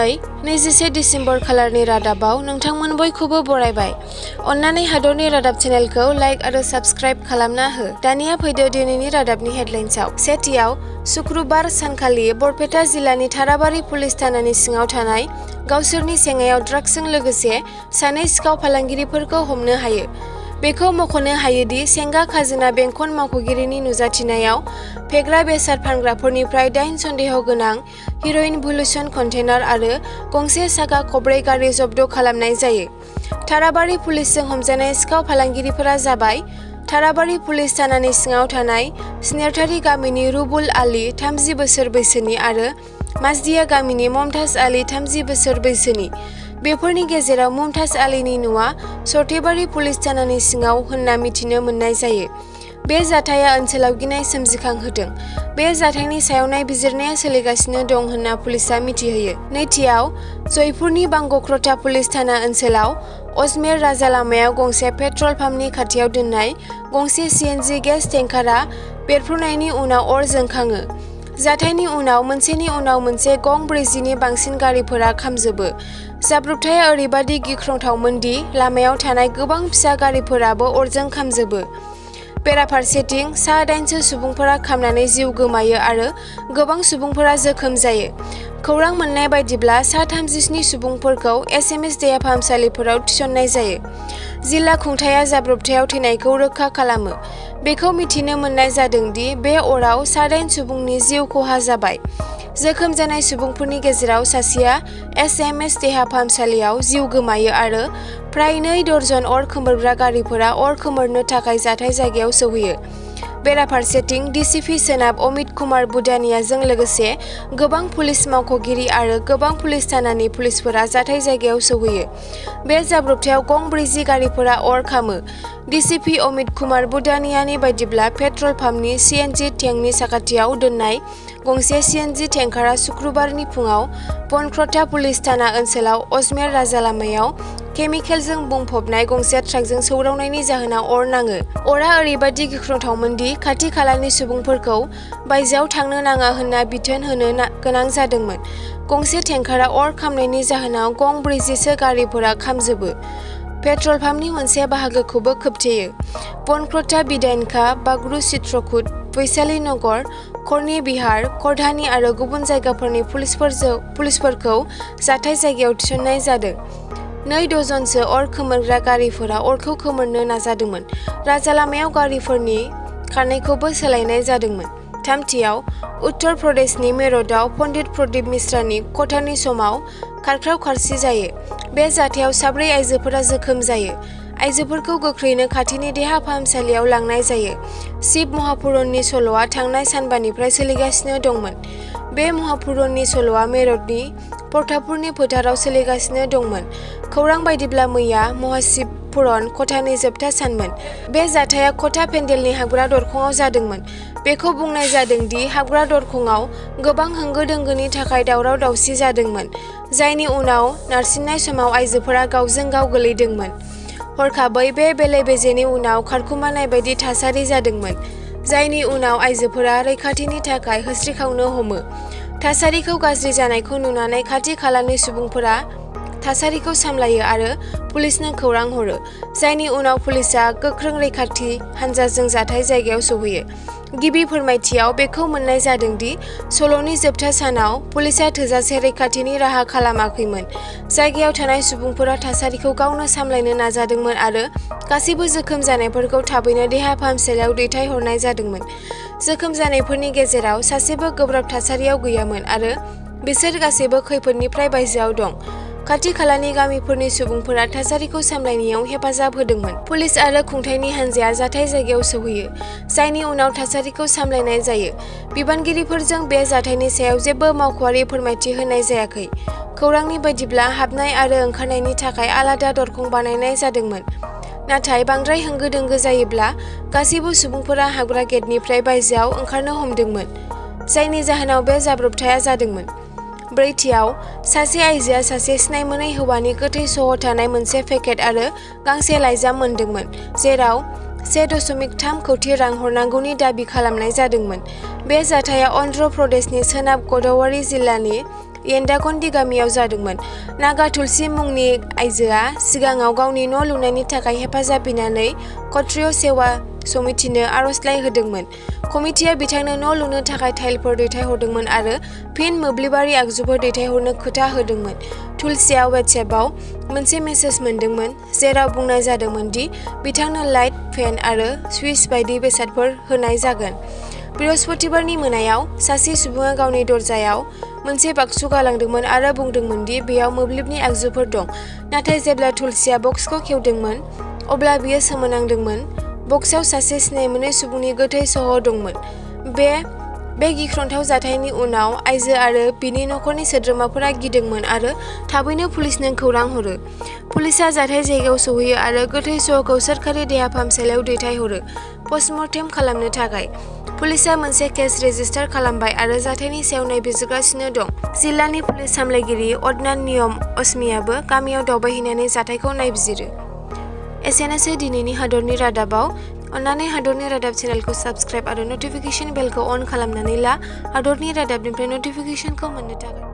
दिनै 21 दिसेम्बर खालारनि रादाबाव नोंथांमोन बयखौबो बरायबाय। अन्नानै हादरनि रादाब चेनेलखौ लाइक आरो साबस्क्राइब खालामना हो। दानिया फैदो दिनैनि रादाबनि हेडलाइन्सआव। सेथियाव, शुक्रबार सानखालि बरपेटा जिल्लानि थाराबारि पुलिस थानानि सिङाव थानाय गावसोरनि सेंआयाव ड्राग्सजों लोगोसे सानै सिखाव फालांगिरिफोरखौ हमनो हायो। बेखौ मख'नो हायोदि सेंगा खाजोना बेंखन मावख'गिरिनि नुजाथिनायाव फेग्रा बेसाद फानग्राफोरनिफ्राय 8 सन्देह गोनां हिर'इन भुलुसन कन्टेनार आरो गंसे साखा खबब्रै गारि जब्द खालामनाय जायो। थाराबारि पुलिसजों हमजानाय सिखाव फालांगिरिफोरा जाबाय थाराबारि पुलिस थानानि सिङाव थानाय स्नेरथारि गामिनि रुबुल आली 30 बोसोर बैसोनि आरो माजदिया गामिनि ममताज आली 30 बोसोर बैसोनि। बेफोरनि गेजेराव ममताज आलीनि न'आ सर्थेबारि पुलिस थानानि सिङाव होनना मिथिनो मोननाय जायो। बे जाथाया ओनसोलाव गिनाय सोमजिखांहोदों। बे जाथायनि सायाव नायबिजिरनाया सोलिगासिनो दं होनना पुलिसआ मिथिहोयो। नैथियाव, जयपुरनि बांग'क्रता पुलिस थाना ओनसोलाव अजमेर राजा लामायाव गंसे पेट्रल पाम्पनि खाथियाव दोननाय गंसे CNG गेस टेंकारा बेरफ्रुनायनि उनाव अर जोंखाङो। जाथायनि उनाव मोनसेनि उनाव मोनसे गं 40नि बांसिन गारिफोरा खामजोबो। जाब्रबथाया ओरैबादि गिख्रंथावमोन दि लामायाव थानाय गोबां फिसा गारिफोराबो अरजों खामजोबो। बेराफारसेथिं सा 8 सुबुंफोरा खामनानै जिउ गोमायो आरो गोबां सुबुंफोरा जोखोम जायो। खौरां मोननाय बायदिब्ला सा 37 सुबुंफोरखौ SMS देहा फाहामसालिफोराव थिसननाय जायो। जिल्ला खुंथाया जाब्रबथायाव थैनायखौ रोखा खालामो। बेखौ मिथिनो मोननाय जादों दि बे अराव सा 8 सुबुंनि जिउ खहा जाबाय। जोखोम जानाय सुबुंफोरनि गेजेराव सासेया SMS देहा फाहामसालियाव जिउ गोमायो आरो फ्राय 2 दर्जन अर खोमोरग्रा गारिफोरा अर खोमोरनो थाखाय जाथाय जायगायाव सौहैयो। बेराफारसेथिं DCP सोनाब अमित कुमार बुदानियाजों लोगोसे गोबां पुलिस मावख'गिरि आरो गोबां पुलिस थानानि पुलिसफोरा जाथाय जायगायाव सौहैयो। बे जाब्रबथायाव गं 40 गारिफोरा अर खामो। DCP अमित कुमार बुदानियानि बायदिब्ला पेट्रल पाम्पनि CNG टेंकनि साखाथियाव दोननाय गंसे CNG टेंकारा शुक्रबारनि फुङाव बनक्रता पुलिस थाना ओनसोलाव अजमेर राजा लामायाव केमिकेलजों बुंफबनाय गंसे ट्राकजों सौदावनायनि जाहोनाव अर नाङो। अरा ओरैबादि गिख्रंथावमोन दि खाथि खालानि सुबुंफोरखौ बायजोआव थांनो नाङा होनना बिथोन होनो गोनां जादोंमोन। गंसे टेंकारा अर खामनायनि जाहोनाव गं 40सो गारिफोरा खामजोबो। पेट्रल पाम्पनि मोनसे बाहागोखौबो खोबथेयो। बनक्रता बिधायनका बागरु चित्रकूट, वैशाली नगर, कर्णी बिहार, करधानी आरो गुबुन जायगाफोरनि पुलिसफोरखौ जाथाय जायगायाव थिसननाय जादों। 2 डजनसो अर खोमोरग्रा गारिफोरा अरखौ खोमोरनो नाजादोंमोन। राजा लामायाव गारिफोरनि खारनायखौबो सोलायनाय जादोंमोन। थामथियाव, उत्तर प्रदेशनि मेरठआव पन्डित प्रदीप मिश्रानि खथानि समाव खारख्राव खारसि जायो। बे जाथायाव 4 आइजोफोरा जोखोम जायो। आइजोफोरखौ गोख्रैनो खाथिनि देहा फाहामसालियाव लांनाय जायो। शिव महापुरननि सल'आ थांनाय सानबानिफ्राय सोलिगासिनो दंमोन। बे महापुरननि सल'आ मेरठनि प्रतापपुरनि फोथाराव सोलिगासिनो दंमोन। खौरां बायदिब्ला मैया महाशिवपुरन खथानि जोबथा सानमोन। बे जाथाया खथा पेन्डेलनि हाबग्रा दरखंआव जादोंमोन। बेखौ बुंनाय जादों दि हाबग्रा दरखंआव गोबां होंगो दोंगोनि थाखाय दावराव दावसि जादोंमोन, जायनि उनाव नारसिननाय समाव आइजोफोरा गावजों गाव गोलैदोंमोन। हरखाबै बे बेले-बेजेनि उनाव खारखुमानाय बायदि थासारि जादोंमोन, जायनि उनाव आइजोफोरा रैखाथिनि थाखाय होस्रिखावनो हमो। थासारिखौ गाज्रि जानायखौ नुनानै खाथि खालानि सुबुंफोरा थासारिखौ सामलायो आरो पुलिसनो खौरां हरो, जायनि उनाव पुलिसआ गोख्रों रैखाथि हानजाजों जाथाय जायगायाव सौहैयो। गिबि फोरमायथियाव बेखौ मोननाय जादों दि सल'नि जोबथा सानाव पुलिसआ थोजासे रैखाथिनि राहा खालामाखैमोन। जायगायाव थानाय सुबुंफोरा थासारिखौ गावनो सामलायनो नाजादोंमोन आरो गासैबो जोखोम जानायफोरखौ थाबैनो देहा फाहामसालियाव दैथायहरनाय जादोंमोन। जोखोम जानायफोरनि गेजेराव सासेबो गोब्राब थासारियाव गैयामोन आरो बिसोर गासैबो खैफोदनिफ्राय बायजोआव दं। खाथि खालानि गामिफोरनि सुबुंफोरा थासारिखौ सामलायनायाव हेफाजाब होदोंमोन। पुलिस आरो खुंथायनि हानजाया जाथाय जायगायाव सौहैयो, जायनि उनाव थासारिखौ सामलायनाय जायो। बिबानगिरिफोरजों बे जाथायनि सायाव जेबो मावख'आरि फोरमायथि होनाय जायाखै। खौरांनि बायदिब्ला हाबनाय आरो ओंखारनायनि थाखाय आलादा दरखं बानायनाय जादोंमोन। नाथाय बांद्राय होंगो दोंगो जायोब्ला गासैबो सुबुंफोरा हाबग्रा गेटनिफ्राय बायजोआव ओंखारनो हमदोंमोन, जायनि जाहोनाव बे जाब्रबथाया जादोंमोन। ब्रैथियाव, सासे आइजोआ सासे सिनायमोनै हौवानि गोथै सह' थानाय मोनसे पेकेट आरो गांसे लाइजाम मोनदोंमोन, जेराव 1.3 कौटि रां हरनांगौनि दाबि खालामनाय जादोंमोन। बे जाथाया अन्ध्र प्रदेशनि सोनाब ग'दावारि जिल्लानि येन्डाकन्दि गामियाव जादोंमोन। नागा तुलसी मुंनि आइजोआ सिगाङाव गावनि न' लुनायनि थाखाय हेफाजाब बिनानै क्षत्रिय सेवा समितिनो आर'जलाइ होदोंमोन। कमिटिया बिथांनो न' लुनो थाखाय टाइलफोर दैथायहरदोंमोन आरो फिन मोब्लिबारि आगजुफोर दैथायहरनो खोथा होदोंमोन। तुलसीआ WhatsAppआव मोनसे मेसेज मोनदोंमोन जेराव बुंनाय जादोंमोन दि बिथांनो लाइट, फेन आरो सुइच बायदि बेसादफोर होनाय जागोन। बृहस्पतिबारनि मोनायाव सासे सुबुङा गावनि दरजायाव मोनसे बाक्सु गालांदोंमोन आरो बुंदोंमोन दि बेयाव मोब्लिबनि आगजुफोर दं। नाथाय जेब्ला तुलसीआ बक्सखौ खेवदोंमोन अब्ला बियो सोमोनांदोंमोन। बक्सआव सासे सिनाय मोनै सुबुंनि गोथै सह' दंमोन। बे गिख्रंथाव जाथायनि उनाव आइजो आरो बिनि नखरनि सोद्रोमाफोरा गिदोंमोन आरो थाबैनो पुलिसनो खौरां हरो। पुलिसआ जाथाय जायगायाव सौहैयो आरो गोथै सह'खौ सोरखारि देहा फाहामसालियाव दैथायहरो पस्टमर्टेम खालामनो थाखाय। पुलिसआ मोनसे केस रेजिस्टार खालामबाय आरो जाथायनि सायाव नायबिजिरगासिनो दं। जिल्लानि पुलिस सामलायगिरि अदनान नियम अस्मियाबो गामियाव दावबायहैनानै जाथायखौ नायबिजिरो। एसेनोसै दिनैनि हादरनि रादाबाव। अन्नानै हादरनि रादाब चेनेलखौ साबस्क्राइब आरो नटिफिकेशन बेलखौ अन खालामनानै ला हादरनि रादाबनिफ्राय नटिफिकेशनखौ मोननो थाखाय।